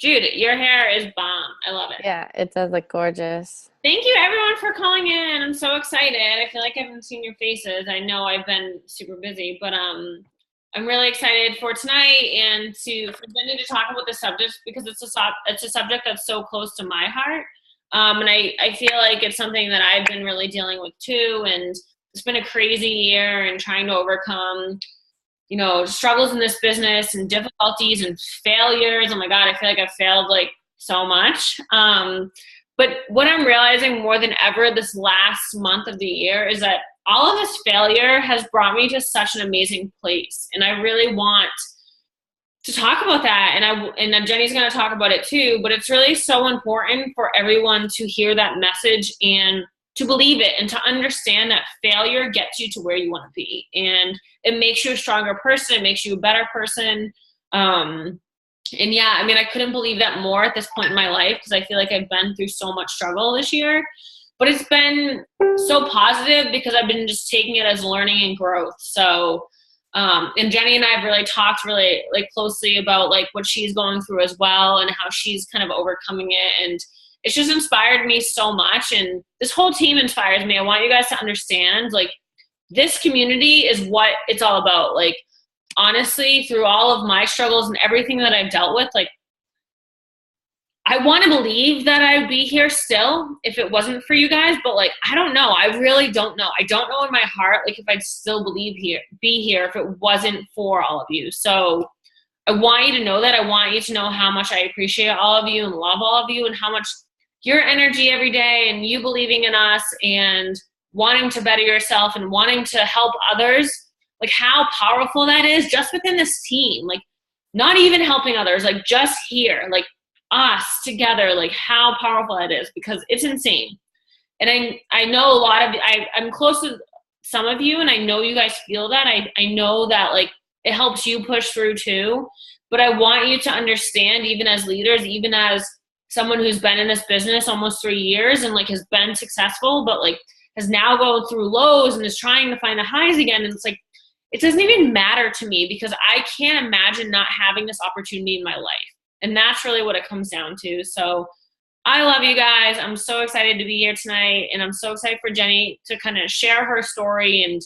Jude, your hair is bomb. I love it. Yeah, it does look gorgeous. Thank you everyone for calling in. I'm so excited. I feel like I haven't seen your faces. I know I've been super busy, but I'm really excited for tonight and for Jenny to talk about the subject because it's a subject that's so close to my heart. And I feel like it's something that I've been really dealing with too. And it's been a crazy year and trying to overcome, struggles in this business and difficulties and failures. Oh my God, I feel like I've failed like so much. But what I'm realizing more than ever this last month of the year is that all of this failure has brought me to such an amazing place. And I really want to talk about that. And Jenny's going to talk about it too, but it's really so important for everyone to hear that message and to believe it and to understand that failure gets you to where you want to be. And it makes you a stronger person. It makes you a better person. And yeah, I mean, I couldn't believe that more at this point in my life because I feel like I've been through so much struggle this year, but it's been so positive because I've been just taking it as learning and growth. So, and Jenny and I have really talked really like closely about like what she's going through as well and how she's kind of overcoming it. And it's just inspired me so much. And this whole team inspires me. I want you guys to understand like this community is what it's all about. Like, honestly, through all of my struggles and everything that I've dealt with, like, I want to believe that I'd be here still if it wasn't for you guys, but like, I don't know. I really don't know. I don't know in my heart, like if I'd still be here if it wasn't for all of you. So I want you to know that. I want you to know how much I appreciate all of you and love all of you and how much your energy every day and you believing in us and wanting to better yourself and wanting to help others, like how powerful that is just within this team. Like not even helping others, like just here, like us together, like how powerful that is because it's insane. And I know a lot of, I'm close to some of you and I know you guys feel that. I know that like it helps you push through too. But I want you to understand, even as leaders, even as someone who's been in this business almost 3 years and like has been successful, but like has now gone through lows and is trying to find the highs again. And it's like, it doesn't even matter to me because I can't imagine not having this opportunity in my life. And that's really what it comes down to. So I love you guys. I'm so excited to be here tonight. And I'm so excited for Jenny to kind of share her story and,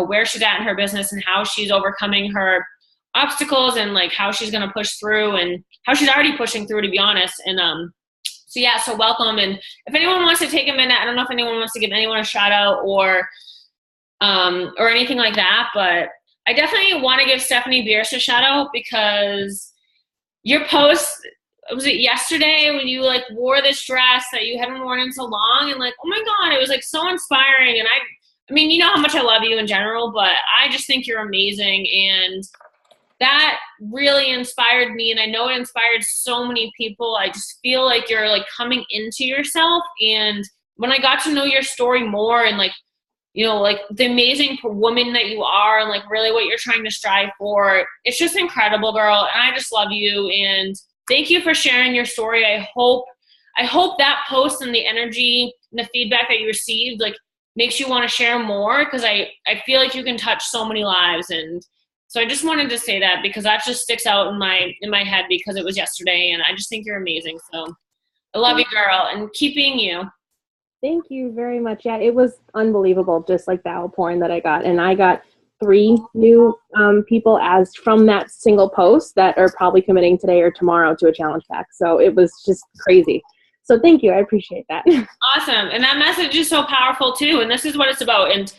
where she's at in her business and how she's overcoming her obstacles and like how she's going to push through and how she's already pushing through, to be honest. And, so welcome. And if anyone wants to take a minute, I don't know if anyone wants to give anyone a shout out or anything like that, but I definitely want to give Stephanie Bierce a shout out because your post, was it yesterday when you like wore this dress that you hadn't worn in so long and like, oh my God, it was like so inspiring. And I mean, you know how much I love you in general, but I just think you're amazing. And that really inspired me. And I know it inspired so many people. I just feel like you're like coming into yourself. And when I got to know your story more and like, like the amazing woman that you are and like really what you're trying to strive for, it's just incredible, girl. And I just love you. And thank you for sharing your story. I hope that post and the energy and the feedback that you received, like makes you want to share more. Cause I feel like you can touch so many lives. And so I just wanted to say that because that just sticks out in my head because it was yesterday and I just think you're amazing. So I love you, girl, and keep being you. Thank you very much. Yeah, it was unbelievable, just like the outpouring that I got. And I got 3 new people as from that single post that are probably committing today or tomorrow to a challenge pack. So it was just crazy. So thank you. I appreciate that. Awesome. And that message is so powerful too. And this is what it's about. And,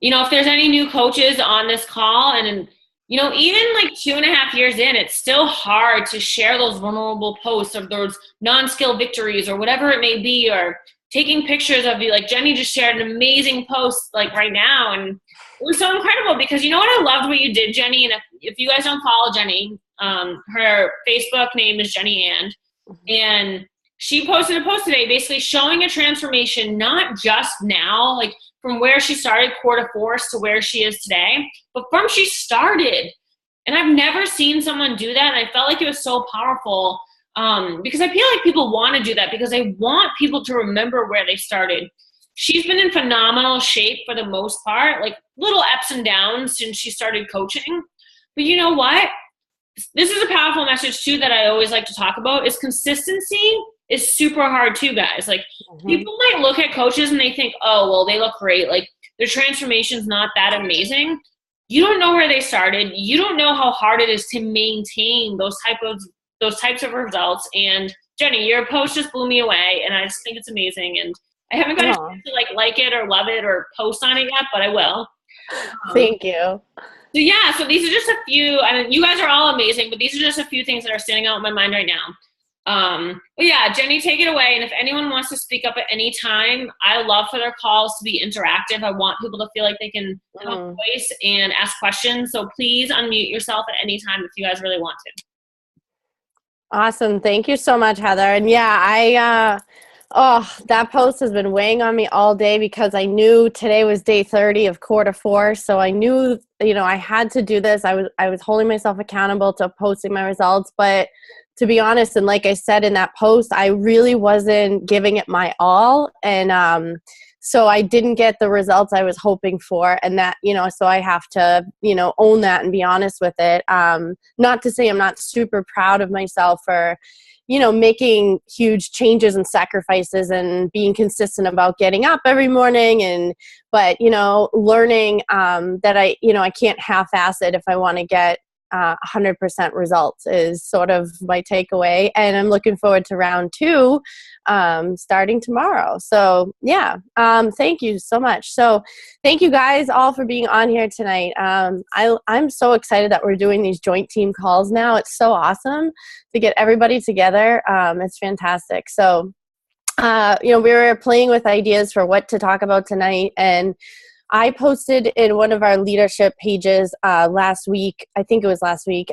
if there's any new coaches on this call and, even like 2.5 years in, it's still hard to share those vulnerable posts of those non-skill victories or whatever it may be, or taking pictures of you. Like Jenny just shared an amazing post like right now. And it was so incredible because you know what? I loved what you did, Jenny. And if you guys don't follow Jenny, her Facebook name is Jenny and she posted a post today basically showing a transformation, not just now, like from where she started, quarter force to where she is today, but from she started. And I've never seen someone do that. And I felt like it was so powerful because I feel like people want to do that because they want people to remember where they started. She's been in phenomenal shape for the most part, like little ups and downs since she started coaching. But you know what? this is a powerful message too that I always like to talk about, is consistency is super hard too, guys. Like people might look at coaches and they think, oh, well, they look great. Like their transformation's not that amazing. You don't know where they started. You don't know how hard it is to maintain those types of results. And Jenny, your post just blew me away, and I just think it's amazing. And I haven't got a chance to like it or love it or post on it yet, but I will. Thank you. So yeah, so these are just a few. I mean, you guys are all amazing, but these are just a few things that are standing out in my mind right now. But yeah, Jenny, take it away. And if anyone wants to speak up at any time, I love for their calls to be interactive. I want people to feel like they can have a voice and ask questions. So please unmute yourself at any time if you guys really want to. Awesome. Thank you so much, Heather. And yeah, that post has been weighing on me all day because I knew today was day 30 of quarter 4. So I knew, I had to do this. I was holding myself accountable to posting my results, but to be honest, and like I said in that post, I really wasn't giving it my all. And so I didn't get the results I was hoping for. And that, so I have to, own that and be honest with it. Not to say I'm not super proud of myself for, making huge changes and sacrifices and being consistent about getting up every morning. But learning that I can't half-ass it if I want to get 100% results is sort of my takeaway. And I'm looking forward to round 2 starting tomorrow. So yeah, thank you so much. So thank you guys all for being on here tonight. I'm so excited that we're doing these joint team calls now. It's so awesome to get everybody together. It's fantastic. So we were playing with ideas for what to talk about tonight, and I posted in one of our leadership pages last week, I think it was last week,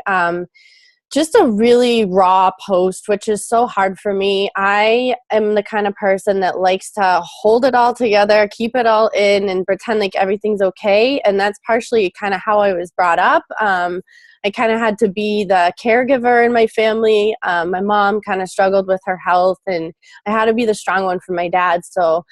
just a really raw post, which is so hard for me. I am the kind of person that likes to hold it all together, keep it all in, and pretend like everything's okay. And that's partially kind of how I was brought up. I kind of had to be the caregiver in my family. My mom kind of struggled with her health, and I had to be the strong one for my dad. So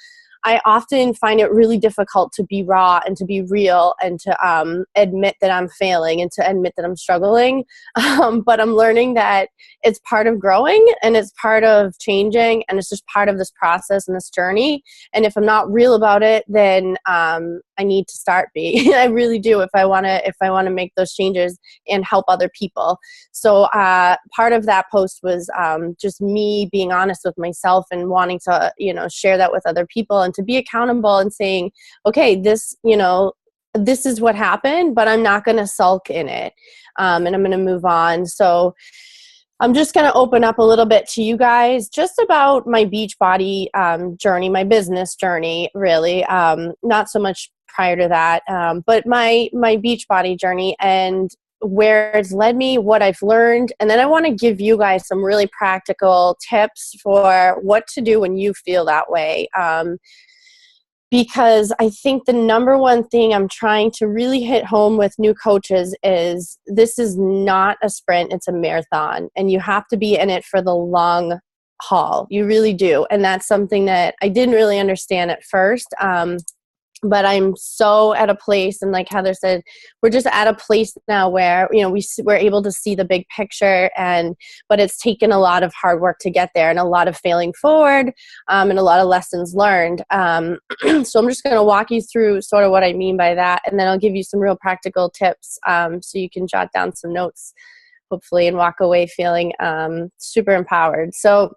I often find it really difficult to be raw and to be real and to admit that I'm failing and to admit that I'm struggling. But I'm learning that it's part of growing and it's part of changing, and it's just part of this process and this journey. And if I'm not real about it, then I need to start being. I really do if I want to make those changes and help other people. So part of that post was just me being honest with myself and wanting to share that with other people and to be accountable and saying, okay, this is what happened, but I'm not going to sulk in it, and I'm going to move on. So I'm just going to open up a little bit to you guys just about my Beachbody journey, my business journey, really. Not so much prior to that, but my Beachbody journey and where it's led me, what I've learned. And then I want to give you guys some really practical tips for what to do when you feel that way. Because I think the number one thing I'm trying to really hit home with new coaches is this is not a sprint, it's a marathon. And you have to be in it for the long haul. You really do. And that's something that I didn't really understand at first. But I'm so at a place, and like Heather said, we're just at a place now where, we're able to see the big picture, but it's taken a lot of hard work to get there and a lot of failing forward, and a lot of lessons learned. So I'm just going to walk you through sort of what I mean by that. And then I'll give you some real practical tips, so you can jot down some notes, hopefully, and walk away feeling super empowered. So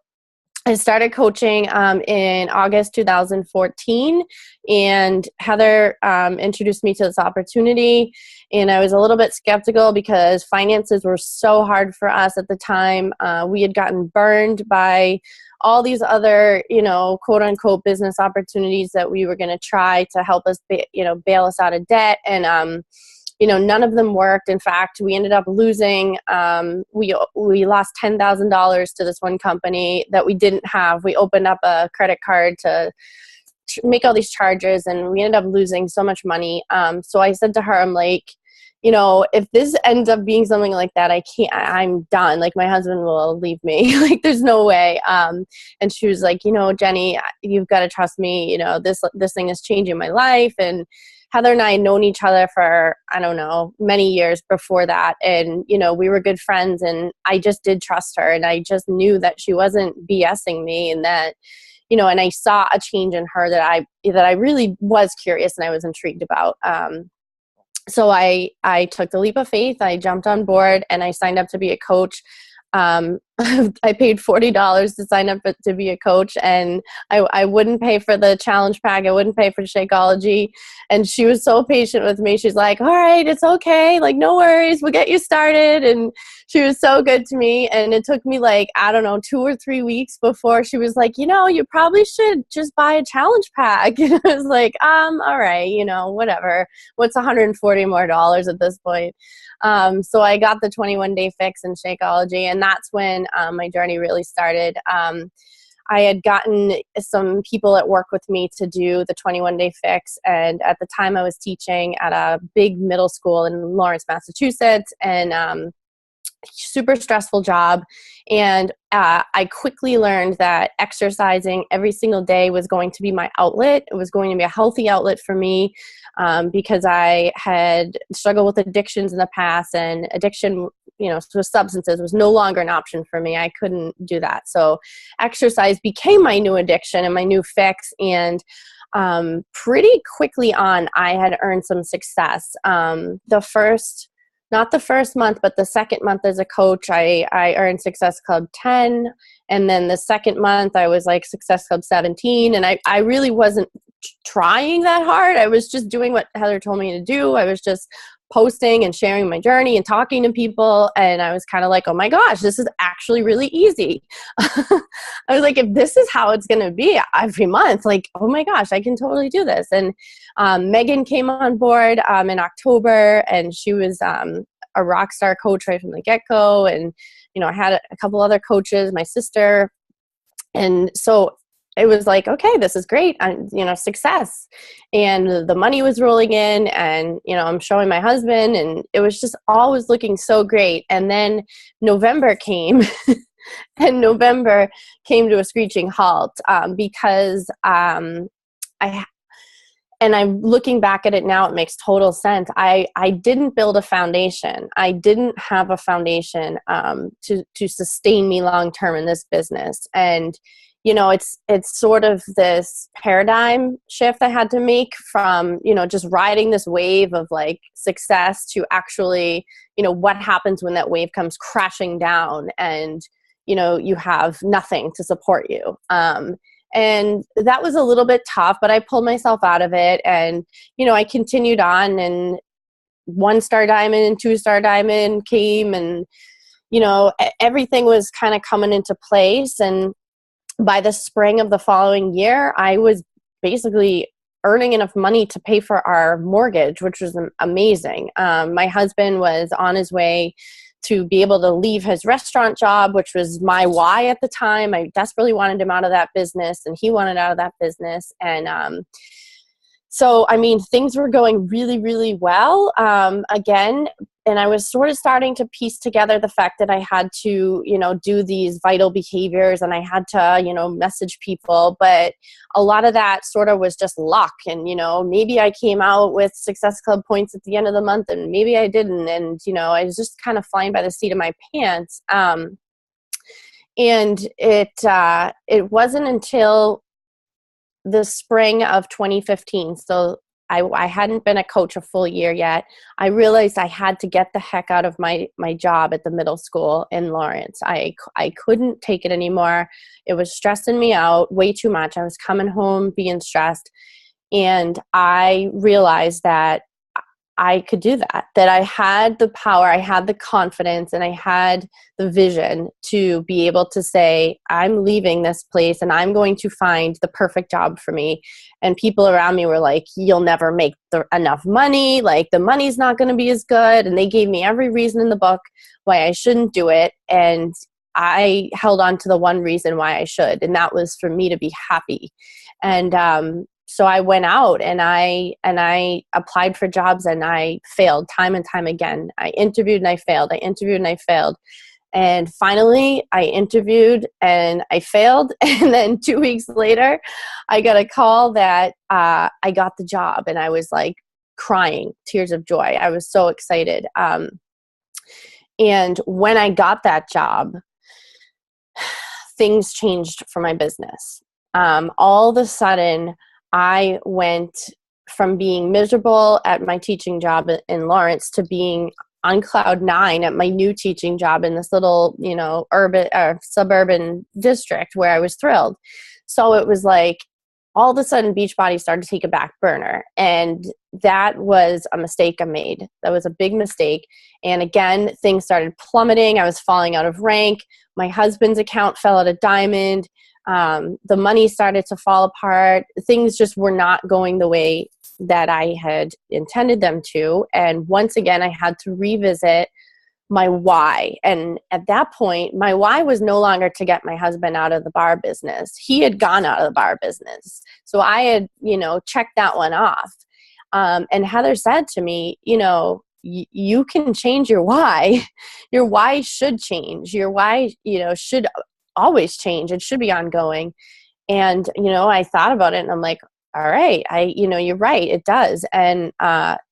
I started coaching in August 2014, and Heather introduced me to this opportunity, and I was a little bit skeptical because finances were so hard for us at the time. We had gotten burned by all these other, quote unquote business opportunities that we were going to try to help us, bail us out of debt, and none of them worked. In fact, we ended up losing, we lost $10,000 to this one company that we didn't have. We opened up a credit card to make all these charges, and we ended up losing so much money. So I said to her, I'm like, if this ends up being something like that, I'm done. Like, my husband will leave me. Like, there's no way. And she was like, Jenny, you've got to trust me. This thing is changing my life. And Heather and I had known each other for, I don't know, many years before that. And, you know, we were good friends, and I just did trust her, and I just knew that she wasn't BSing me, and that, you know, and I saw a change in her that I really was curious and I was intrigued about. So I took the leap of faith. I jumped on board and I signed up to be a coach. I paid $40 to sign up to be a coach, and I wouldn't pay for the challenge pack. I wouldn't pay for Shakeology. And she was so patient with me. She's like, all right, it's okay. Like, no worries. We'll get you started. And she was so good to me. And it took me like, I don't know, 2 or 3 weeks before she was like, you know, you probably should just buy a challenge pack. And I was like, all right, you know, whatever. What's $140 more at this point? So I got the 21-day fix in Shakeology, and that's when my journey really started. I had gotten some people at work with me to do the 21-day fix, and at the time I was teaching at a big middle school in Lawrence, Massachusetts, and super stressful job. And I quickly learned that exercising every single day was going to be my outlet. It was going to be a healthy outlet for me, because I had struggled with addictions in the past, and addiction, you know, to substances was no longer an option for me. I couldn't do that. So exercise became my new addiction and my new fix. And pretty quickly on, I had earned some success. Not the first month, but the second month as a coach, I earned Success Club 10. And then the second month, I was like Success Club 17. And I really wasn't trying that hard. I was just doing what Heather told me to do. I was just posting and sharing my journey and talking to people. And I was kind of like, oh my gosh, this is actually really easy. I was like, if this is how it's going to be every month, like, oh my gosh, I can totally do this. And Megan came on board in October, and she was a rock star coach right from the get-go. And, you know, I had a couple other coaches, my sister. And so it was like, okay, this is great. You know, success. And the money was rolling in, and, you know, I'm showing my husband, and it was just always looking so great. And then November came and November came to a screeching halt, because I'm looking back at it now, it makes total sense. I didn't build a foundation. I didn't have a foundation to sustain me long-term in this business. And, you know, it's sort of this paradigm shift I had to make from, you know, just riding this wave of like success to actually, you know, what happens when that wave comes crashing down and, you know, you have nothing to support you. And that was a little bit tough, but I pulled myself out of it. And, you know, I continued on, and 1 Star Diamond and 2 Star Diamond came, and, you know, everything was kind of coming into place. And by the spring of the following year, I was basically earning enough money to pay for our mortgage, which was amazing. My husband was on his way to be able to leave his restaurant job, which was my why at the time. I desperately wanted him out of that business, and he wanted out of that business. And so, I mean, things were going really, really well. Again, and I was sort of starting to piece together the fact that I had to, you know, do these vital behaviors, and I had to, you know, message people. But a lot of that sort of was just luck. And, you know, maybe I came out with Success Club points at the end of the month, and maybe I didn't. And, you know, I was just kind of flying by the seat of my pants. And it wasn't until the spring of 2015. So I hadn't been a coach a full year yet. I realized I had to get the heck out of my job at the middle school in Lawrence. I couldn't take it anymore. It was stressing me out way too much. I was coming home being stressed. And I realized that I could do that I had the power, I had the confidence, and I had the vision to be able to say, I'm leaving this place and I'm going to find the perfect job for me. And people around me were like, you'll never make enough money. Like, the money's not going to be as good. And they gave me every reason in the book why I shouldn't do it. And I held on to the one reason why I should. And that was for me to be happy. And, so I went out and I applied for jobs, and I failed time and time again. I interviewed and I failed. I interviewed and I failed. And finally I interviewed and I failed. And then 2 weeks later, I got a call that I got the job. And I was like, crying, tears of joy. I was so excited. And when I got that job, things changed for my business. All of a sudden, I went from being miserable at my teaching job in Lawrence to being on cloud nine at my new teaching job in this little, urban suburban district where I was thrilled. So it was like, all of a sudden, Beachbody started to take a back burner. And that was a mistake I made. That was a big mistake. And again, things started plummeting. I was falling out of rank. My husband's account fell out of Diamond. The money started to fall apart. Things just were not going the way that I had intended them to. And once again, I had to revisit my why. And at that point, my why was no longer to get my husband out of the bar business. He had gone out of the bar business. So I had, checked that one off. And Heather said to me, you can change your why. Your why should change. Your why, should always change. It should be ongoing. And, I thought about it and I'm like, all right, you're right. It does. And,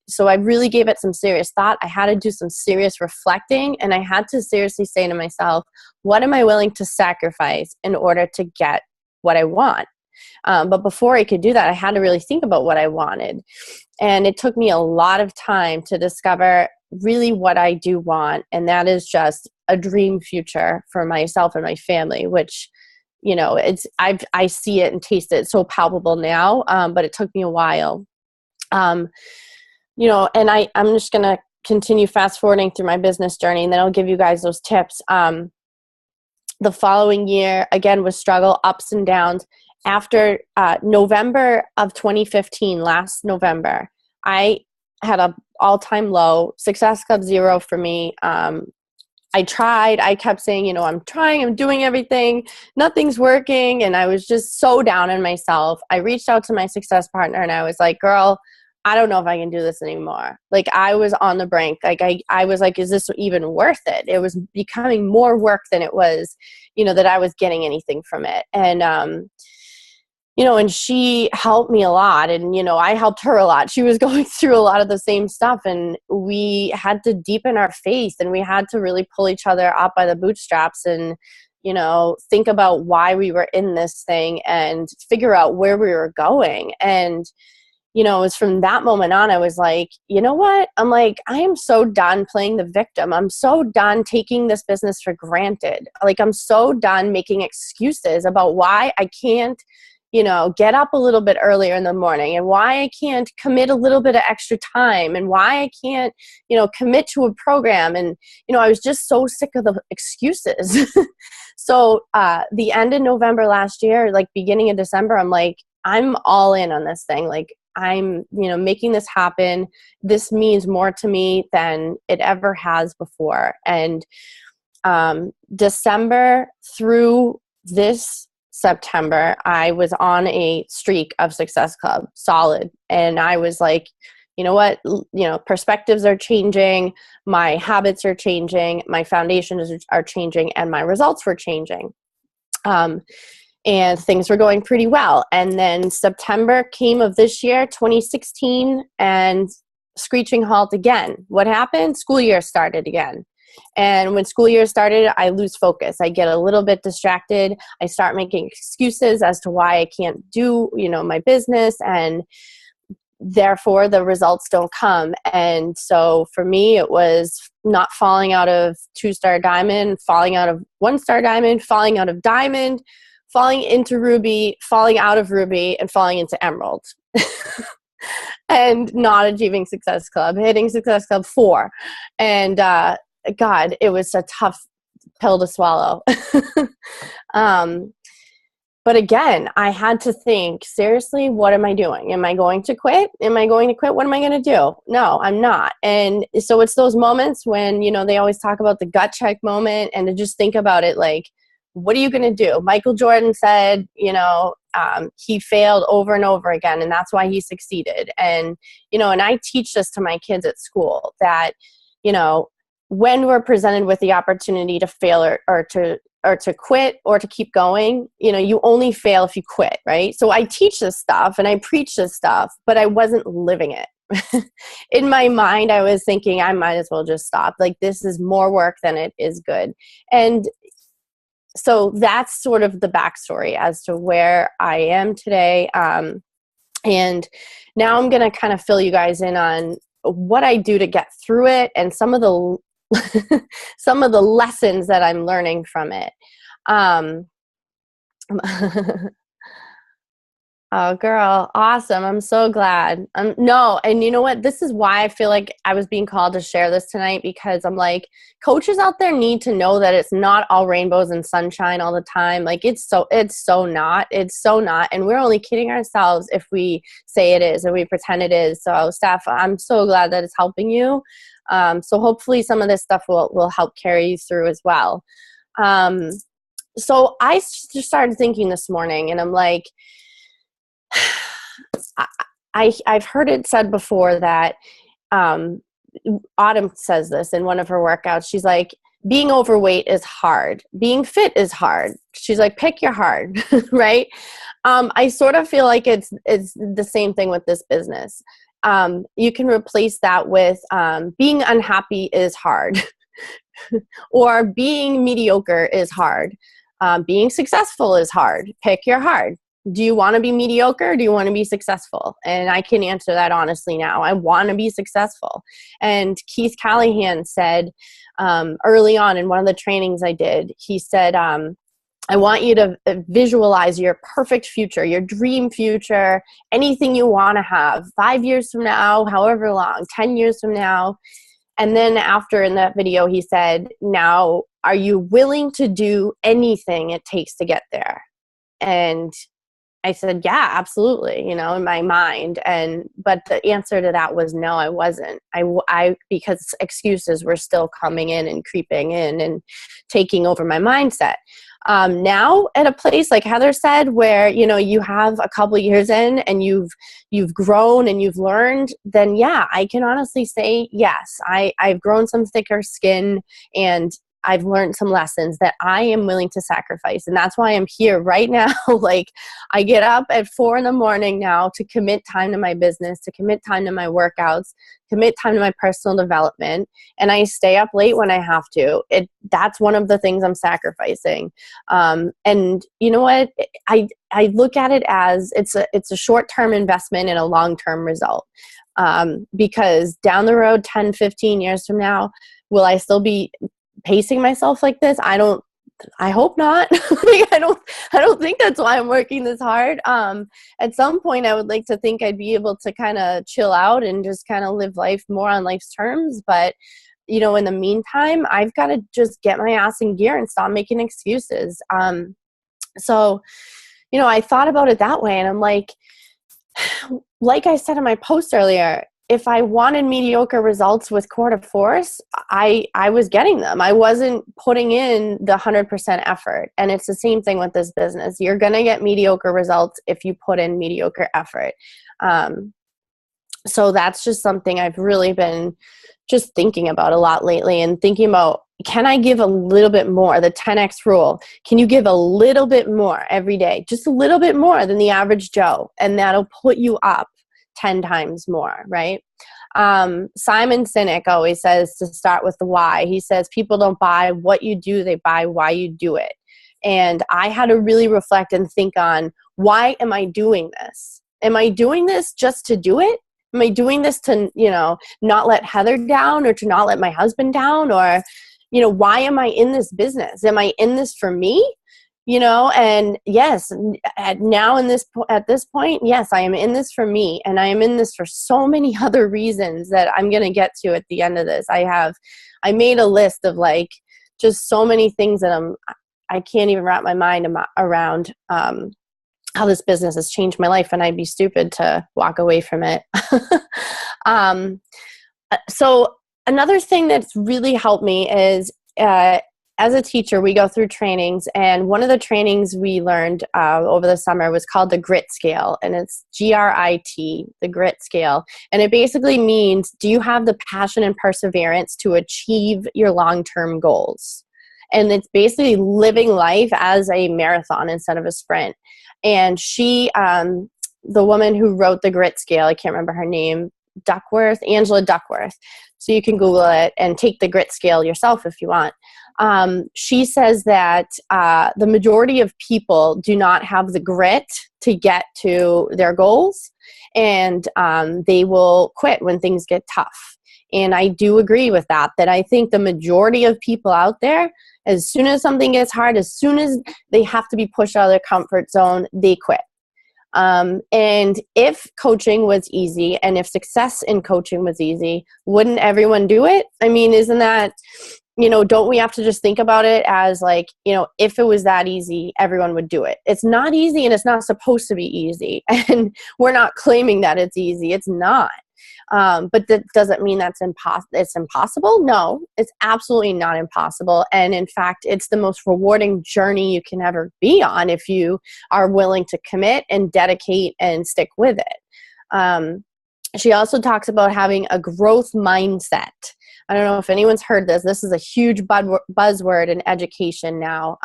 so I really gave it some serious thought. I had to do some serious reflecting, and I had to seriously say to myself, what am I willing to sacrifice in order to get what I want? But before I could do that, I had to really think about what I wanted. And it took me a lot of time to discover really what I do want. And that is just a dream future for myself and my family, which, I see it and taste it so palpable now. But it took me a while. And I'm just going to continue fast forwarding through my business journey, and then I'll give you guys those tips. The following year, again, was struggle, ups and downs. After November of 2015, last November, I had an all-time low, Success Club 0 for me. I tried. I kept saying, I'm trying, I'm doing everything, nothing's working. And I was just so down on myself. I reached out to my success partner and I was like, girl, I don't know if I can do this anymore. Like, I was on the brink. Like, I was like, is this even worth it? It was becoming more work than it was, that I was getting anything from it. And, and she helped me a lot, and, I helped her a lot. She was going through a lot of the same stuff, and we had to deepen our faith, and we had to really pull each other up by the bootstraps and, think about why we were in this thing and figure out where we were going. And, it was from that moment on, I was like, you know what? I'm like, I am so done playing the victim. I'm so done taking this business for granted. Like, I'm so done making excuses about why I can't, get up a little bit earlier in the morning, and why I can't commit a little bit of extra time, and why I can't, commit to a program. And, I was just so sick of the excuses. So the end of November last year, like beginning of December, I'm like, I'm all in on this thing. Like, I'm, making this happen. This means more to me than it ever has before. And December through this September, I was on a streak of Success Club, solid. And I was like, you know what, perspectives are changing, my habits are changing, my foundations are changing, and my results were changing. And things were going pretty well. And then September came of this year, 2016, and screeching halt again. What happened? School year started again. And when school year started, I lose focus. I get a little bit distracted. I start making excuses as to why I can't do, my business, and therefore the results don't come. And so for me, it was not falling out of 2-star diamond, falling out of 1-star diamond, falling out of diamond, falling into ruby, falling out of ruby, and falling into emerald. And not achieving Success Club, hitting Success Club 4. And God, it was a tough pill to swallow. But again, I had to think, seriously, what am I doing? Am I going to quit? Am I going to quit? What am I going to do? No, I'm not. And so it's those moments when, they always talk about the gut check moment, and to just think about it like, what are you going to do? Michael Jordan said, he failed over and over again, and that's why he succeeded. And, and I teach this to my kids at school that, when we're presented with the opportunity to fail or to quit or to keep going, you only fail if you quit, right? So I teach this stuff and I preach this stuff, but I wasn't living it, in my mind, I was thinking I might as well just stop. Like, this is more work than it is good. And so that's sort of the backstory as to where I am today. And now I'm going to kind of fill you guys in on what I do to get through it and some of the some of the lessons that I'm learning from it. Oh, girl. Awesome. I'm so glad. No, and you know what? This is why I feel like I was being called to share this tonight, because I'm like, coaches out there need to know that it's not all rainbows and sunshine all the time. Like, it's so not. It's so not. And we're only kidding ourselves if we say it is and we pretend it is. So, Steph, I'm so glad that it's helping you. So hopefully some of this stuff will help carry you through as well. So I just started thinking this morning, and I'm like, I've heard it said before that Autumn says this in one of her workouts. She's like, being overweight is hard. Being fit is hard. She's like, pick your hard, right? I sort of feel like it's the same thing with this business. You can replace that with being unhappy is hard, or being mediocre is hard. Being successful is hard. Pick your hard. Do you want to be mediocre? Or do you want to be successful? And I can answer that honestly now. I want to be successful. And Keith Callahan said early on in one of the trainings I did, he said, I want you to visualize your perfect future, your dream future, anything you want to have 5 years from now, however long, 10 years from now. And then after, in that video, he said, now, are you willing to do anything it takes to get there? And I said, yeah, absolutely, in my mind. But the answer to that was no, I wasn't. Because excuses were still coming in and creeping in and taking over my mindset. Now at a place like Heather said, where, you have a couple years in and you've grown and you've learned, then yeah, I can honestly say, yes, I've grown some thicker skin, and I've learned some lessons that I am willing to sacrifice. And that's why I'm here right now. Like, I get up at 4 a.m. now to commit time to my business, to commit time to my workouts, commit time to my personal development. And I stay up late when I have to. That's one of the things I'm sacrificing. And you know what? I look at it as it's a short-term investment in a long-term result. Because down the road, 10, 15 years from now, will I still be pacing myself like this? I hope not. I don't think that's why I'm working this hard. At some point I would like to think I'd be able to kind of chill out and just kind of live life more on life's terms. But, in the meantime, I've got to just get my ass in gear and stop making excuses. So, I thought about it that way, and I'm like I said in my post earlier, if I wanted mediocre results with Core de Force, I was getting them. I wasn't putting in the 100% effort. And it's the same thing with this business. You're going to get mediocre results if you put in mediocre effort. So that's just something I've really been just thinking about a lot lately, and thinking about, can I give a little bit more? The 10X rule. Can you give a little bit more every day? Just a little bit more than the average Joe. And that'll put you up 10 times more, right? Simon Sinek always says to start with the why. He says people don't buy what you do, they buy why you do it. And I had to really reflect and think on, why am I doing this? Am I doing this just to do it? Am I doing this to, not let Heather down, or to not let my husband down? Or, why am I in this business? Am I in this for me? And yes, at this point, yes, I am in this for me, and I am in this for so many other reasons that I'm going to get to at the end of this. I made a list of just so many things that I can't even wrap my mind around, how this business has changed my life, and I'd be stupid to walk away from it. So another thing that's really helped me is, as a teacher, we go through trainings, and one of the trainings we learned over the summer was called the GRIT scale, and it's GRIT, the GRIT scale. And it basically means, do you have the passion and perseverance to achieve your long-term goals? And it's basically living life as a marathon instead of a sprint. And she, the woman who wrote the GRIT scale, I can't remember her name, Angela Duckworth. So you can Google it and take the grit scale yourself if you want. She says that the majority of people do not have the grit to get to their goals, and they will quit when things get tough. And I do agree with that I think the majority of people out there, as soon as something gets hard, as soon as they have to be pushed out of their comfort zone, they quit. And if coaching was easy, and if success in coaching was easy, wouldn't everyone do it? I mean, isn't that, don't we have to just think about it as like, if it was that easy, everyone would do it. It's not easy, and it's not supposed to be easy. And we're not claiming that it's easy. It's not. But that doesn't mean it's impossible. No, it's absolutely not impossible. And in fact, it's the most rewarding journey you can ever be on if you are willing to commit and dedicate and stick with it. She also talks about having a growth mindset. I don't know if anyone's heard this. This is a huge buzzword in education now.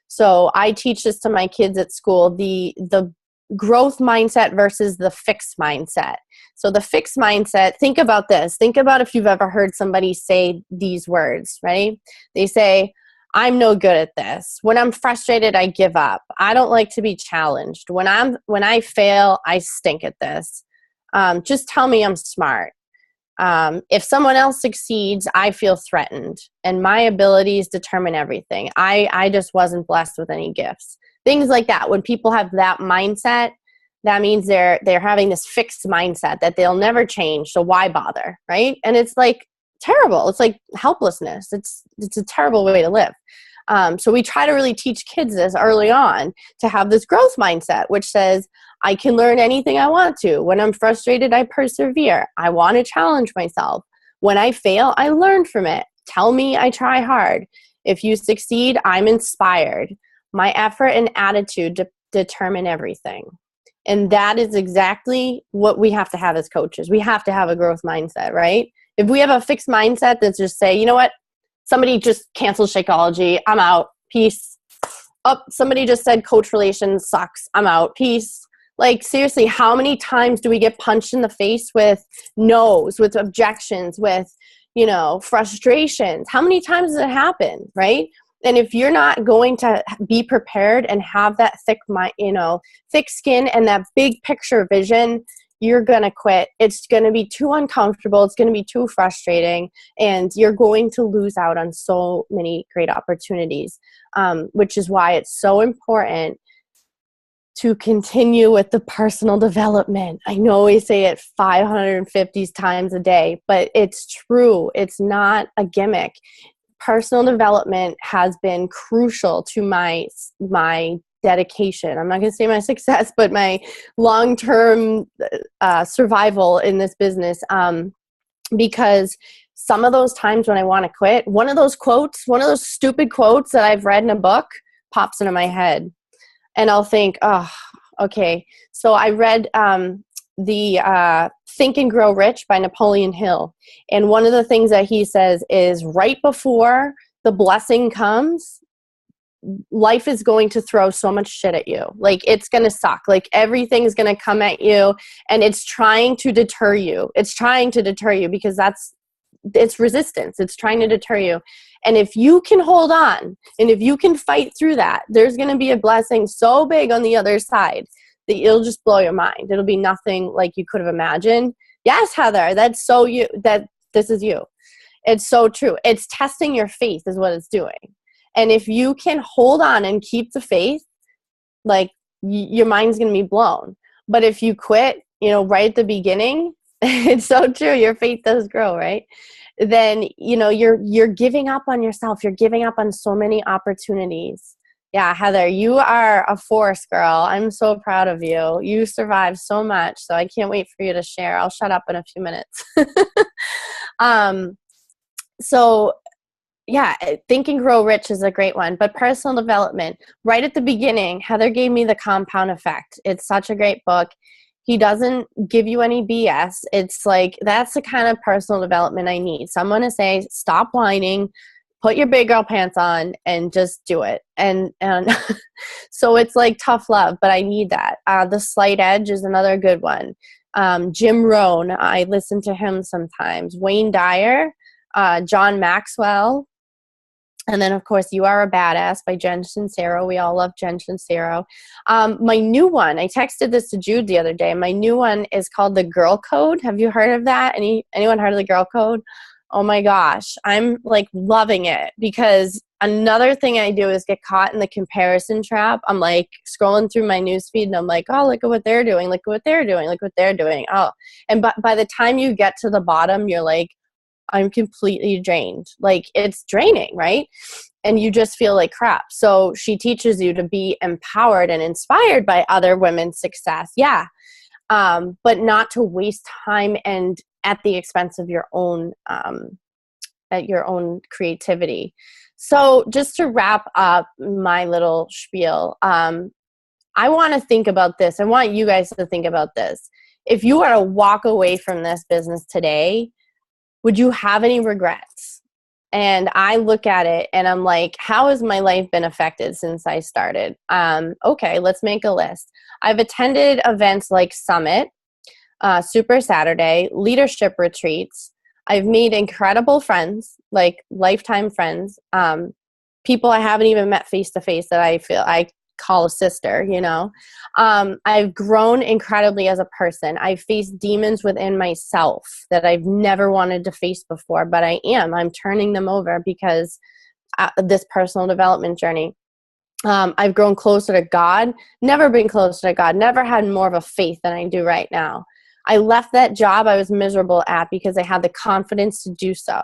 So I teach this to my kids at school, the growth mindset versus the fixed mindset. So the fixed mindset, think about this. Think about if you've ever heard somebody say these words, right? They say, I'm no good at this. When I'm frustrated, I give up. I don't like to be challenged. When I fail, I stink at this. Just tell me I'm smart. If someone else succeeds, I feel threatened, and my abilities determine everything. I just wasn't blessed with any gifts. Things like that. When people have that mindset, that means they're having this fixed mindset that they'll never change. So why bother, right? And it's like terrible. It's like helplessness. It's a terrible way to live. So we try to really teach kids this early on, to have this growth mindset, which says, I can learn anything I want to. When I'm frustrated, I persevere. I want to challenge myself. When I fail, I learn from it. Tell me I try hard. If you succeed, I'm inspired. My effort and attitude determine everything. And that is exactly what we have to have as coaches. We have to have a growth mindset, right? If we have a fixed mindset that's just say, you know what? Somebody just canceled Shakeology. I'm out. Peace. Oh, somebody just said coach relations sucks. I'm out. Peace. Like, seriously, how many times do we get punched in the face with no's, with objections, with, frustrations? How many times does it happen, right? And if you're not going to be prepared and have that thick skin and that big picture vision, you're going to quit. It's going to be too uncomfortable. It's going to be too frustrating, and you're going to lose out on so many great opportunities, which is why it's so important to continue with the personal development. I know we say it 550 times a day, but it's true. It's not a gimmick. Personal development has been crucial to my dedication. I'm not going to say my success, but my long-term survival in this business. Because some of those times when I want to quit, one of those stupid quotes that I've read in a book pops into my head. And I'll think, oh, okay. So I read the Think and Grow Rich by Napoleon Hill. And one of the things that he says is, right before the blessing comes, life is going to throw so much shit at you. Like, it's going to suck. Like, everything's going to come at you, and it's trying to deter you. It's trying to deter you because it's resistance. It's trying to deter you. And if you can hold on, and if you can fight through that, there's going to be a blessing so big on the other side that it'll just blow your mind. It'll be nothing like you could have imagined. Yes, Heather, that's so you, that this is you. It's so true. It's testing your faith is what it's doing. And if you can hold on and keep the faith, like, your mind's going to be blown. But if you quit, right at the beginning, it's so true. Your faith does grow, right? Then, you're giving up on yourself. You're giving up on so many opportunities. Yeah, Heather, you are a force, girl. I'm so proud of you. You survived so much. So I can't wait for you to share. I'll shut up in a few minutes. So yeah, Think and Grow Rich is a great one. But personal development, right at the beginning, Heather gave me The Compound Effect. It's such a great book. He doesn't give you any BS. It's like, that's the kind of personal development I need. Someone to say, stop whining, put your big girl pants on, and just do it. And so it's like tough love, but I need that. The Slight Edge is another good one. Jim Rohn, I listen to him sometimes. Wayne Dyer, John Maxwell. And then, of course, You Are a Badass by Jen Sincero. We all love Jen Sincero. My new one, I texted this to Jude the other day. My new one is called The Girl Code. Have you heard of that? Anyone heard of The Girl Code? Oh my gosh, I'm like loving it, because another thing I do is get caught in the comparison trap. I'm like scrolling through my newsfeed and I'm like, oh, look at what they're doing. Look at what they're doing. Look what they're doing. Oh, and by the time you get to the bottom, you're like, I'm completely drained. Like, it's draining, right? And you just feel like crap. So she teaches you to be empowered and inspired by other women's success. Yeah. But not to waste time and at the expense of your own creativity. So just to wrap up my little spiel, I want to think about this. I want you guys to think about this. If you were to walk away from this business today, would you have any regrets? And I look at it and I'm like, how has my life been affected since I started? Okay, let's make a list. I've attended events like Summit, Super Saturday, leadership retreats. I've made incredible friends, like lifetime friends, people I haven't even met face to face that I feel I call a sister, you know. I've grown incredibly as a person. I've faced demons within myself that I've never wanted to face before, but I'm turning them over because this personal development journey. I've grown closer to God, never been closer to God, never had more of a faith than I do right now. I left that job I was miserable at because I had the confidence to do so.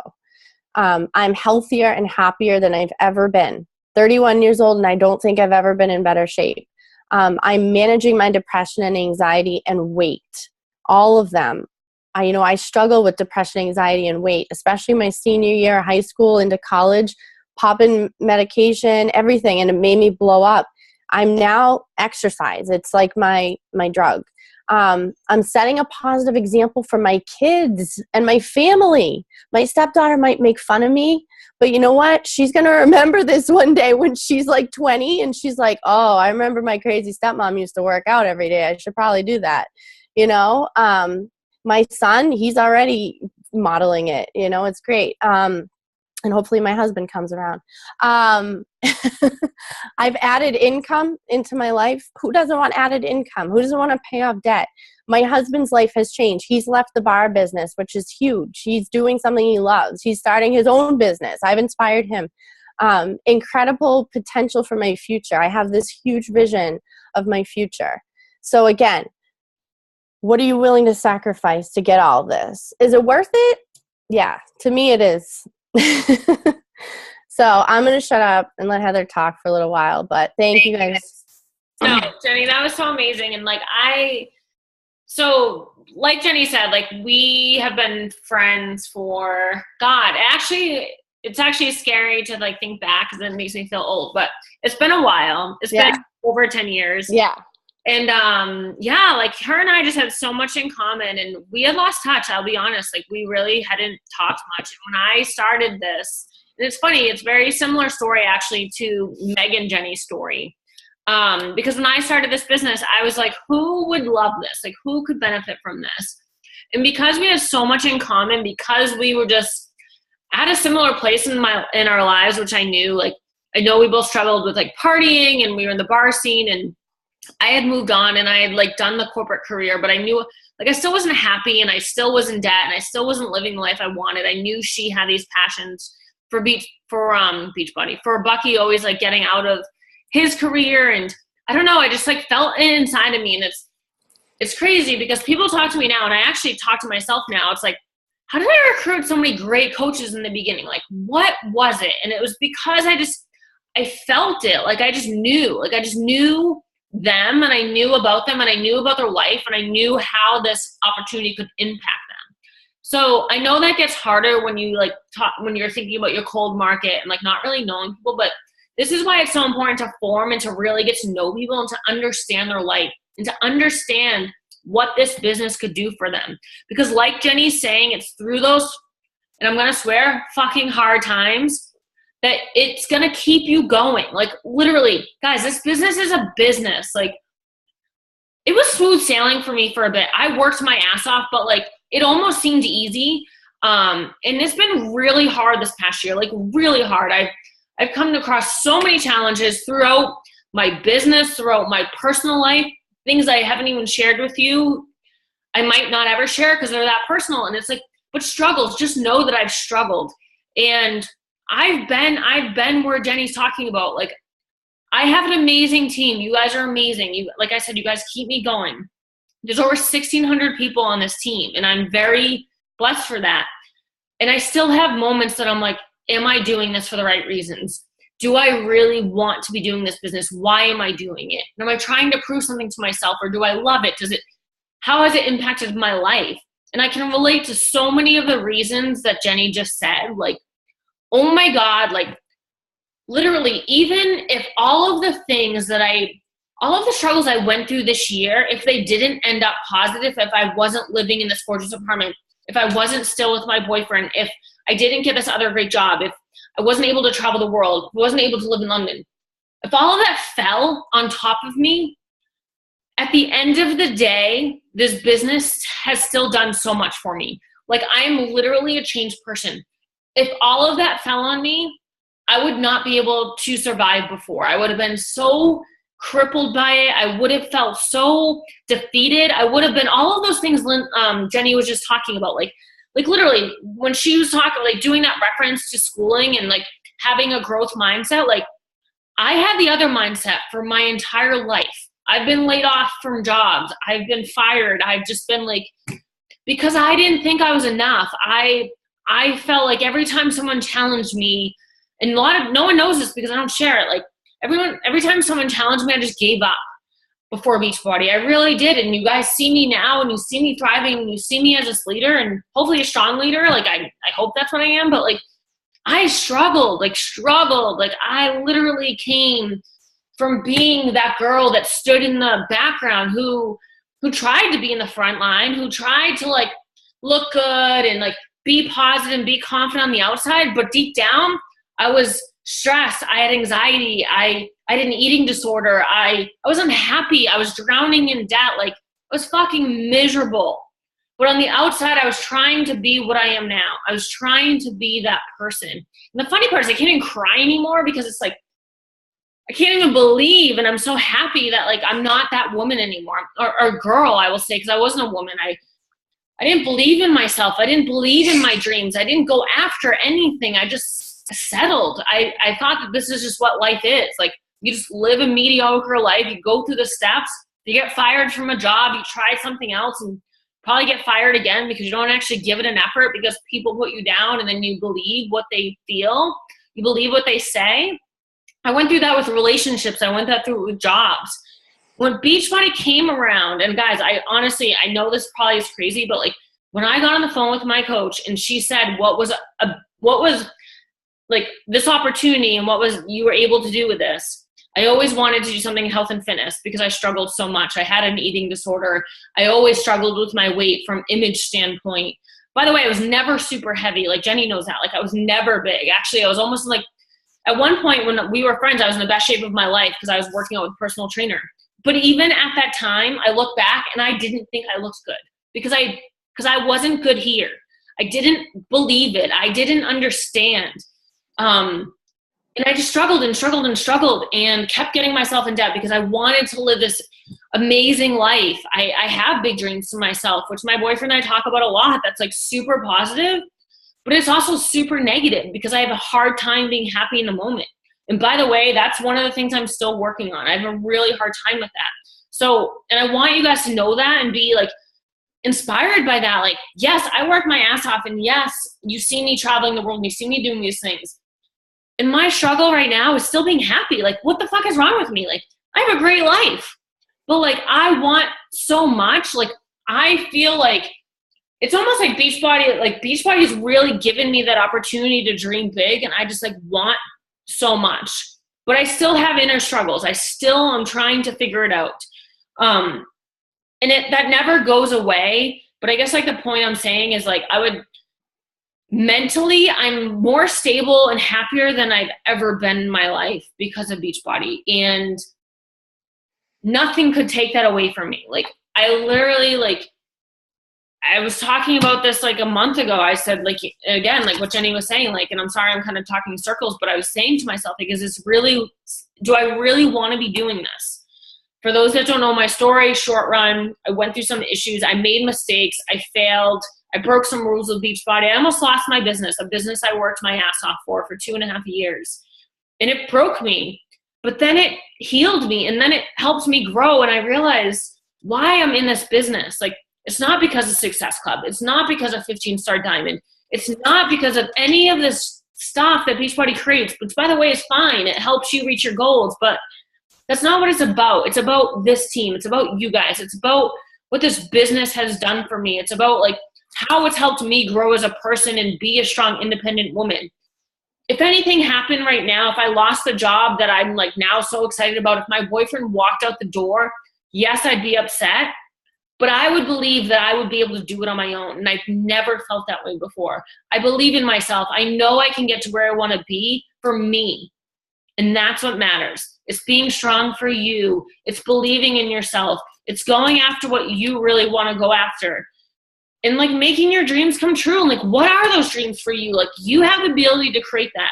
I'm healthier and happier than I've ever been. 31 years old, and I don't think I've ever been in better shape. I'm managing my depression and anxiety and weight, all of them. I struggle with depression, anxiety, and weight, especially my senior year of high school into college, popping medication, everything, and it made me blow up. I'm now exercise. It's like my drug. I'm setting a positive example for my kids and my family. My stepdaughter might make fun of me, but you know what? She's going to remember this one day when she's like 20 and she's like, oh, I remember my crazy stepmom used to work out every day. I should probably do that. My son, he's already modeling it. It's great. And hopefully my husband comes around. I've added income into my life. Who doesn't want added income? Who doesn't want to pay off debt? My husband's life has changed. He's left the bar business, which is huge. He's doing something he loves. He's starting his own business. I've inspired him. Incredible potential for my future. I have this huge vision of my future. So again, what are you willing to sacrifice to get all this? Is it worth it? Yeah, to me it is. So I'm going to shut up and let Heather talk for a little while, but thank you guys. No, Jenny, that was so amazing. And like Jenny said, like we have been friends for God. It's actually scary to like think back because it makes me feel old, but it's been a while. It's been over 10 years. Yeah. And like her and I just had so much in common, and we had lost touch. I'll be honest, like we really hadn't talked much. And when I started this, and it's funny, it's very similar story actually to Meg and Jenny's story. Because when I started this business, I was like, who would love this? Like who could benefit from this? And because we had so much in common, because we were just at a similar place in our lives, which I know we both struggled with like partying, and we were in the bar scene, and I had moved on and I had like done the corporate career, but I knew like I still wasn't happy, and I still was in debt, and I still wasn't living the life I wanted. I knew she had these passions for Beachbody, for Bucky always like getting out of his career. And I don't know, I just like felt it inside of me. And it's crazy because people talk to me now, and I actually talk to myself now. It's like, how did I recruit so many great coaches in the beginning? Like, what was it? And it was because I felt it. Like I just knew them, and I knew about them, and I knew about their life, and I knew how this opportunity could impact them. So I know that gets harder when you when you're thinking about your cold market and like not really knowing people, but this is why it's so important to form and to really get to know people and to understand their life and to understand what this business could do for them. Because like Jenny's saying, it's through those, and I'm going to swear, fucking hard times that it's going to keep you going. Like literally, guys, this business is a business. Like it was smooth sailing for me for a bit. I worked my ass off, but like it almost seemed easy. And it's been really hard this past year, like really hard. I've come across so many challenges throughout my business, throughout my personal life, things I haven't even shared with you. I might not ever share because they're that personal. And it's like, but struggles, just know that I've struggled. And I've been where Jenny's talking about. Like, I have an amazing team. You guys are amazing. You, like I said, you guys keep me going. There's over 1,600 people on this team, and I'm very blessed for that. And I still have moments that I'm like, am I doing this for the right reasons? Do I really want to be doing this business? Why am I doing it? And am I trying to prove something to myself, or do I love it? How has it impacted my life? And I can relate to so many of the reasons that Jenny just said. Like, oh my God, like literally, even if all of the struggles I went through this year, if they didn't end up positive, if I wasn't living in this gorgeous apartment, if I wasn't still with my boyfriend, if I didn't get this other great job, if I wasn't able to travel the world, if I wasn't able to live in London, if all of that fell on top of me, at the end of the day, this business has still done so much for me. Like, I am literally a changed person. If all of that fell on me, I would not be able to survive before. I would have been so crippled by it. I would have felt so defeated. I would have been all of those things Jenny was just talking about. Like literally, when she was talking, like doing that reference to schooling and like having a growth mindset, like I had the other mindset for my entire life. I've been laid off from jobs. I've been fired. I've just been like, because I didn't think I was enough. I felt like every time someone challenged me, and no one knows this because I don't share it. Like every time someone challenged me, I just gave up before Beachbody. I really did. And you guys see me now, and you see me thriving, and you see me as this leader, and hopefully a strong leader. Like I hope that's what I am. But like I struggled. Like I literally came from being that girl that stood in the background who tried to be in the front line, who tried to like look good and like be positive and be confident on the outside, but deep down I was stressed. I had anxiety. I had an eating disorder. I was unhappy. I was drowning in debt. Like I was fucking miserable. But on the outside, I was trying to be what I am now. I was trying to be that person. And the funny part is I can't even cry anymore because it's like, I can't even believe, and I'm so happy that like I'm not that woman anymore, or girl, I will say, because I wasn't a woman. I didn't believe in myself. I didn't believe in my dreams. I didn't go after anything. I just settled. I thought that this is just what life is. Like you just live a mediocre life. You go through the steps. You get fired from a job. You try something else and probably get fired again because you don't actually give it an effort because people put you down, and then you believe what they feel. You believe what they say. I went through that with relationships. I went through with jobs. When Beachbody came around, and guys, I know this probably is crazy, but like when I got on the phone with my coach and she said what was like this opportunity and what was you were able to do with this, I always wanted to do something in health and fitness because I struggled so much. I had an eating disorder. I always struggled with my weight from image standpoint. By the way, I was never super heavy. Like Jenny knows that. Like I was never big. Actually, I was almost like, at one point when we were friends, I was in the best shape of my life because I was working out with a personal trainer. But even at that time, I look back and I didn't think I looked good because I wasn't good here. I didn't believe it. I didn't understand. And I just struggled and kept getting myself in debt because I wanted to live this amazing life. I have big dreams for myself, which my boyfriend and I talk about a lot. That's like super positive. But it's also super negative because I have a hard time being happy in the moment. And by the way, that's one of the things I'm still working on. I have a really hard time with that. So, and I want you guys to know that and be like inspired by that. Like, yes, I work my ass off. And yes, you see me traveling the world and you see me doing these things. And my struggle right now is still being happy. Like, what the fuck is wrong with me? Like, I have a great life. But like, I want so much. Like, I feel like it's almost like Beachbody has really given me that opportunity to dream big, and I just like want so much. But I still have inner struggles. I still am trying to figure it out. And that never goes away. But I guess like the point I'm saying is like mentally, I'm more stable and happier than I've ever been in my life because of Beachbody. And nothing could take that away from me. Like, I literally, like, I was talking about this like a month ago. I said, like, again, like what Jenny was saying, like, and I'm sorry, I'm kind of talking in circles, but I was saying to myself, like, do I really want to be doing this? For those that don't know my story, short run, I went through some issues. I made mistakes. I failed. I broke some rules of Beachbody. I almost lost my business, a business I worked my ass off for 2.5 years. And it broke me, but then it healed me, and then it helped me grow. And I realized why I'm in this business. Like, it's not because of Success Club. It's not because of 15 Star Diamond. It's not because of any of this stuff that Beachbody creates, which, by the way, is fine. It helps you reach your goals, but that's not what it's about. It's about this team. It's about you guys. It's about what this business has done for me. It's about, like, how it's helped me grow as a person and be a strong, independent woman. If anything happened right now, if I lost the job that I'm, like, now so excited about, if my boyfriend walked out the door, yes, I'd be upset. But I would believe that I would be able to do it on my own. And I've never felt that way before. I believe in myself. I know I can get to where I want to be for me. And that's what matters. It's being strong for you. It's believing in yourself. It's going after what you really want to go after. And, like, making your dreams come true. And, like, what are those dreams for you? Like, you have the ability to create that.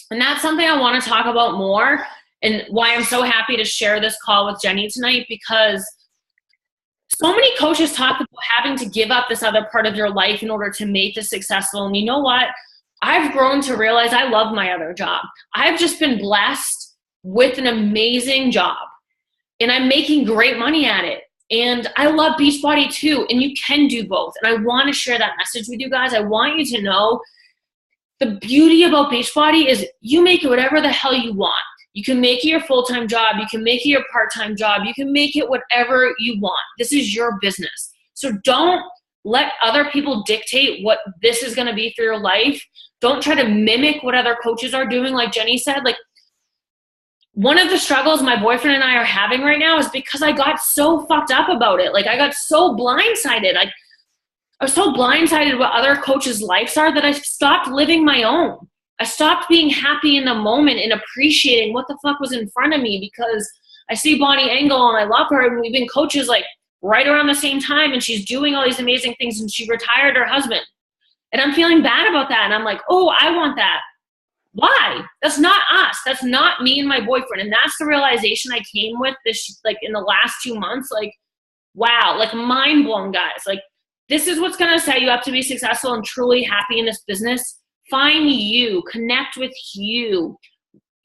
And that's something I want to talk about more, and why I'm so happy to share this call with Jenny tonight, because so many coaches talk about having to give up this other part of your life in order to make this successful. And you know what? I've grown to realize I love my other job. I've just been blessed with an amazing job, and I'm making great money at it. And I love Beachbody too. And you can do both. And I want to share that message with you guys. I want you to know the beauty about Beachbody is you make it whatever the hell you want. You can make it your full-time job. You can make it your part-time job. You can make it whatever you want. This is your business. So don't let other people dictate what this is going to be for your life. Don't try to mimic what other coaches are doing. Like Jenny said, like, one of the struggles my boyfriend and I are having right now is because I got so fucked up about it. Like, I got so blindsided. I was so blindsided what other coaches' lives are that I stopped living my own. I stopped being happy in the moment and appreciating what the fuck was in front of me, because I see Bonnie Engel and I love her, and we've been coaches like right around the same time, and she's doing all these amazing things, and she retired her husband. And I'm feeling bad about that. And I'm like, oh, I want that. Why? That's not us. That's not me and my boyfriend. And that's the realization I came with this, like, in the last 2 months. Like, wow, like, mind blown, guys. Like, this is what's going to set you up to be successful and truly happy in this business. Find you, connect with you,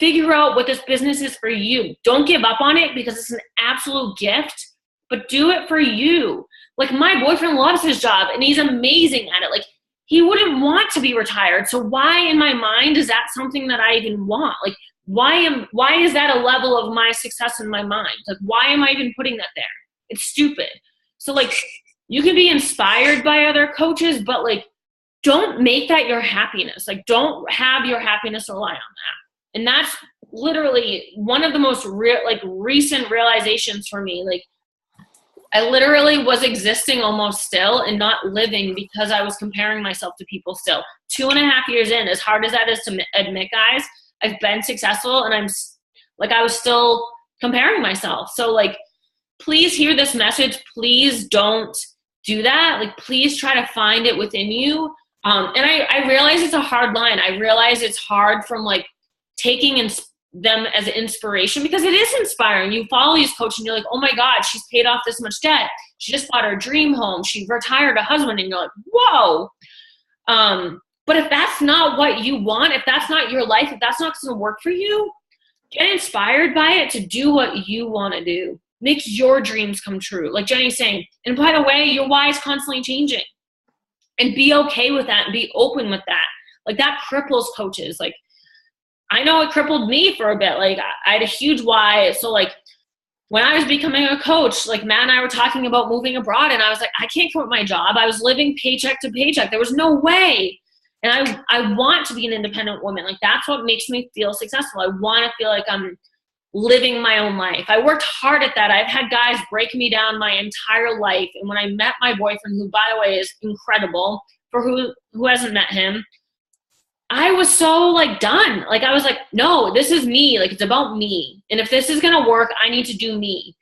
figure out what this business is for you. Don't give up on it because it's an absolute gift, but do it for you. Like, my boyfriend loves his job and he's amazing at it. Like, he wouldn't want to be retired. So why in my mind is that something that I even want? Like, why is that a level of my success in my mind? Like, why am I even putting that there? It's stupid. So, like, you can be inspired by other coaches, but, like, don't make that your happiness. Like, don't have your happiness rely on that. And that's literally one of the most recent realizations for me. Like, I literally was existing almost still and not living because I was comparing myself to people still. 2.5 years in, as hard as that is to admit, guys, I've been successful, and I was still comparing myself. So, like, please hear this message. Please don't do that. Like, please try to find it within you. And I realize it's a hard line. I realize it's hard from, like, taking them as an inspiration, because it is inspiring. You follow these coaches and you're like, oh my God, she's paid off this much debt. She just bought her dream home. She retired a husband, and you're like, whoa. But if that's not what you want, if that's not your life, if that's not going to work for you, get inspired by it to do what you want to do. Make your dreams come true. Like Jenny's saying, and by the way, your why is constantly changing. And be okay with that and be open with that. Like, that cripples coaches. Like, I know it crippled me for a bit. Like, I had a huge why. So, like, when I was becoming a coach, like, Matt and I were talking about moving abroad, and I was like, I can't quit my job. I was living paycheck to paycheck. There was no way. And I want to be an independent woman. Like, that's what makes me feel successful. I want to feel like I'm living my own life. I worked hard at that. I've had guys break me down my entire life. And when I met my boyfriend, who, by the way, is incredible, for who hasn't met him, I was so, like, done. Like, I was like, no, this is me. Like, it's about me. And if this is going to work, I need to do me.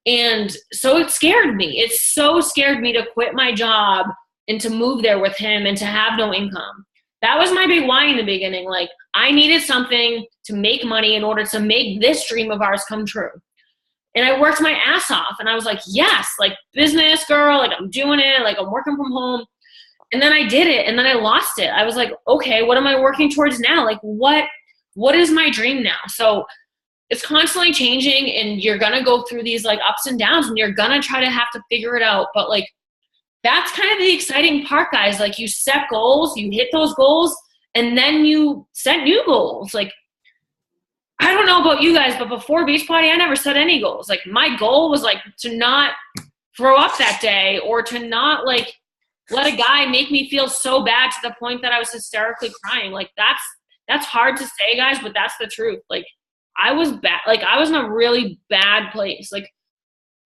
And so it scared me. It so scared me to quit my job and to move there with him and to have no income. That was my big why in the beginning. Like, I needed something to make money in order to make this dream of ours come true. And I worked my ass off, and I was like, yes, like, business girl, like, I'm doing it, like, I'm working from home. And then I did it, and then I lost it. I was like, okay, what am I working towards now? Like, what is my dream now? So it's constantly changing, and you're going to go through these like ups and downs, and you're going to try to have to figure it out. But like, that's kind of the exciting part, guys. Like, you set goals, you hit those goals, and then you set new goals. Like, I don't know about you guys, but before Beachbody, I never set any goals. Like, my goal was like to not throw up that day, or to not like let a guy make me feel so bad to the point that I was hysterically crying. Like, that's hard to say, guys, but that's the truth. Like, I was bad. Like, I was in a really bad place, like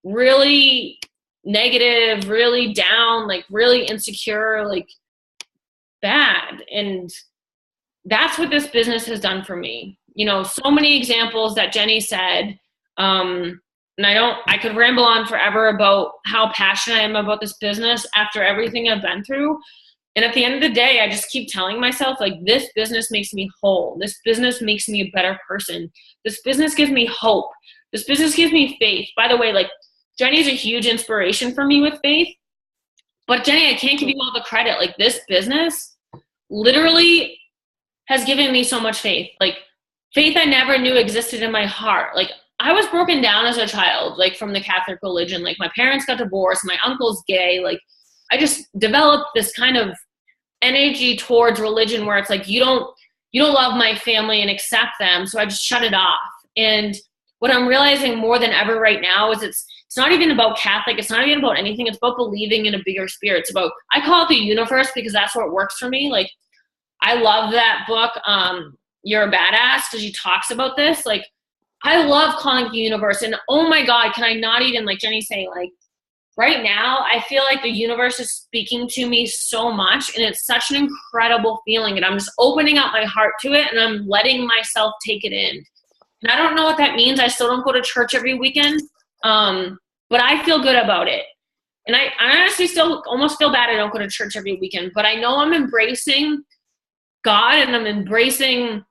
really negative, really down, like really insecure, like bad. And that's what this business has done for me. You know, so many examples that Jenny said. And I could ramble on forever about how passionate I am about this business after everything I've been through. And at the end of the day, I just keep telling myself, like, this business makes me whole. This business makes me a better person. This business gives me hope. This business gives me faith. By the way, like, Jenny's a huge inspiration for me with faith. But Jenny, I can't give you all the credit. Like, this business literally has given me so much faith. Like, faith I never knew existed in my heart. Like, I was broken down as a child, like, from the Catholic religion. Like, my parents got divorced. My uncle's gay. Like, I just developed this kind of energy towards religion where it's like, you don't love my family and accept them. So I just shut it off. And what I'm realizing more than ever right now is it's not even about Catholic. It's not even about anything. It's about believing in a bigger spirit. It's about, I call it the universe because that's what works for me. Like, I love that book, You're a Badass, because she talks about this. Like, I love calling it the universe. And oh my God, can I not even, like Jenny's saying, like, right now, I feel like the universe is speaking to me so much, and it's such an incredible feeling, and I'm just opening up my heart to it, and I'm letting myself take it in. And I don't know what that means. I still don't go to church every weekend, but I feel good about it. And I honestly still almost feel bad I don't go to church every weekend, but I know I'm embracing God, and I'm embracing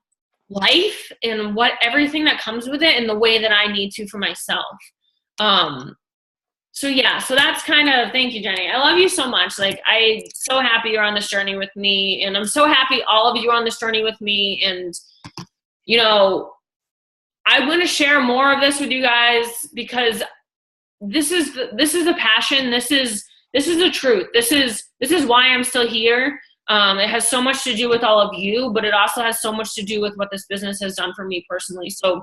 life and everything that comes with it in the way that I need to for myself. So yeah, so that's kind of, thank you, Jenny. I love you so much. Like, I'm so happy you're on this journey with me, and I'm so happy all of you are on this journey with me. And, you know, I want to share more of this with you guys because this is the passion. This is the truth. This is why I'm still here. It has so much to do with all of you, but it also has so much to do with what this business has done for me personally. So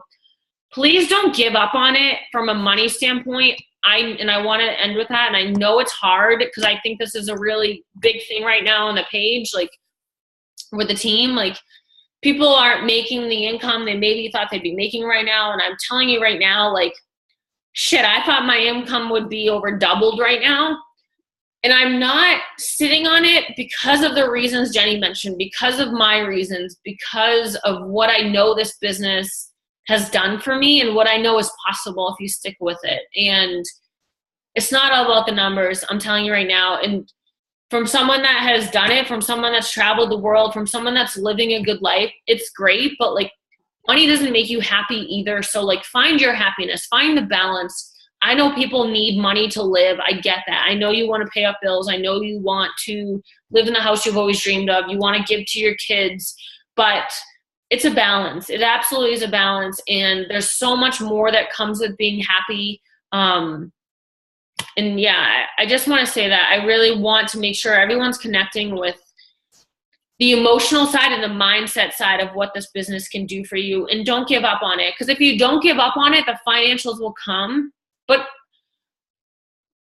please don't give up on it from a money standpoint. I want to end with that. And I know it's hard because I think this is a really big thing right now on the page, like with the team, like people aren't making the income they maybe thought they'd be making right now. And I'm telling you right now, like, shit, I thought my income would be over doubled right now. And I'm not sitting on it because of the reasons Jenny mentioned, because of my reasons, because of what I know this business has done for me and what I know is possible if you stick with it. And it's not all about the numbers, I'm telling you right now. And from someone that has done it, from someone that's traveled the world, from someone that's living a good life, it's great, but like, money doesn't make you happy either. So like, find your happiness, find the balance. I know people need money to live. I get that. I know you want to pay up bills. I know you want to live in the house you've always dreamed of. You want to give to your kids, but it's a balance. It absolutely is a balance. And there's so much more that comes with being happy. And yeah, I just want to say that I really want to make sure everyone's connecting with the emotional side and the mindset side of what this business can do for you. And don't give up on it. Because if you don't give up on it, the financials will come. But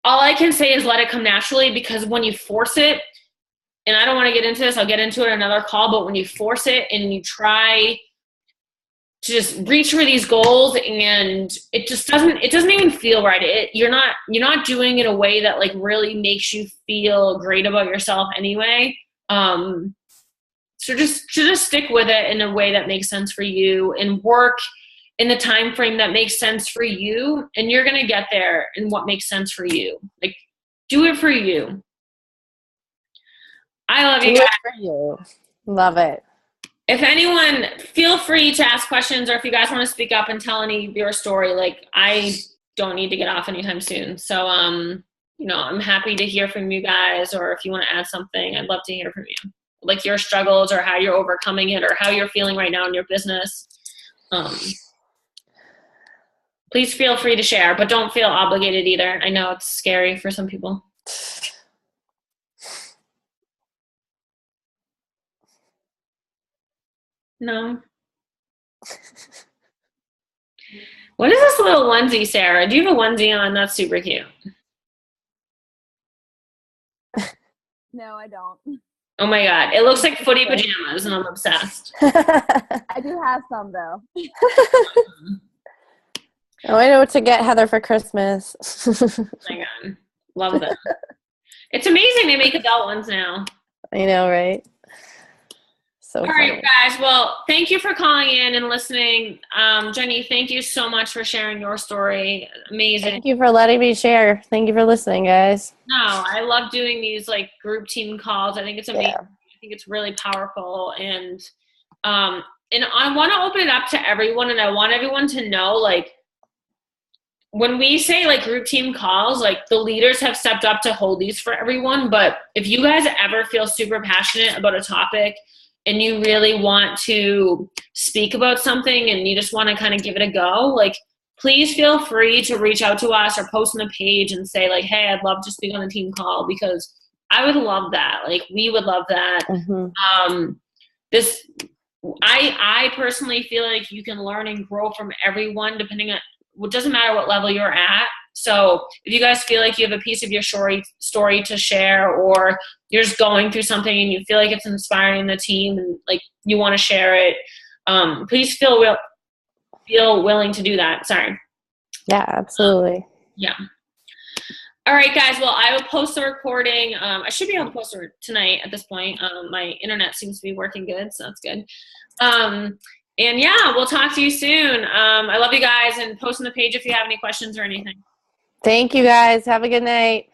all I can say is let it come naturally, because when you force it, and I don't want to get into this, I'll get into it in another call, but when you force it and you try to just reach for these goals and it doesn't even feel right. You're not doing it in a way that like really makes you feel great about yourself anyway. So just stick with it in a way that makes sense for you and work in the time frame that makes sense for you, and you're going to get there in what makes sense for you. Like, do it for you. I love you guys. Do it for you. Love it. If anyone, feel free to ask questions, or if you guys want to speak up and tell any of your story, like, I don't need to get off anytime soon. So, you know, I'm happy to hear from you guys, or if you want to add something, I'd love to hear from you. Like your struggles, or how you're overcoming it, or how you're feeling right now in your business. Please feel free to share, but don't feel obligated either. I know it's scary for some people. No. What is this little onesie, Sarah? Do you have a onesie on? That's super cute. No, I don't. Oh my God. It looks like footy pajamas, and I'm obsessed. I do have some, though. Oh, I know what to get Heather for Christmas. Oh my God. Love them. It's amazing they make adult ones now. I know, right? So all funny. right, guys. Well, thank you for calling in and listening. Jenny, thank you so much for sharing your story. Amazing. Thank you for letting me share. Thank you for listening, guys. No, I love doing these like group team calls. I think it's amazing. Yeah. I think it's really powerful. And I want to open it up to everyone, and I want everyone to know, like, when we say like group team calls, like the leaders have stepped up to hold these for everyone. But if you guys ever feel super passionate about a topic and you really want to speak about something and you just want to kind of give it a go, like, please feel free to reach out to us or post on the page and say like, hey, I'd love to speak on the team call, because I would love that. Like, we would love that. Mm-hmm. I personally feel like you can learn and grow from everyone, depending on, it doesn't matter what level you're at. So if you guys feel like you have a piece of your story to share, or you're just going through something and you feel like it's inspiring the team and like you want to share it, please feel willing to do that. Sorry. Yeah, absolutely. Yeah. All right, guys. Well, I will post the recording. I should be able to post it tonight at this point. My internet seems to be working good, so that's good. And yeah, we'll talk to you soon. I love you guys, and post on the page if you have any questions or anything. Thank you, guys. Have a good night.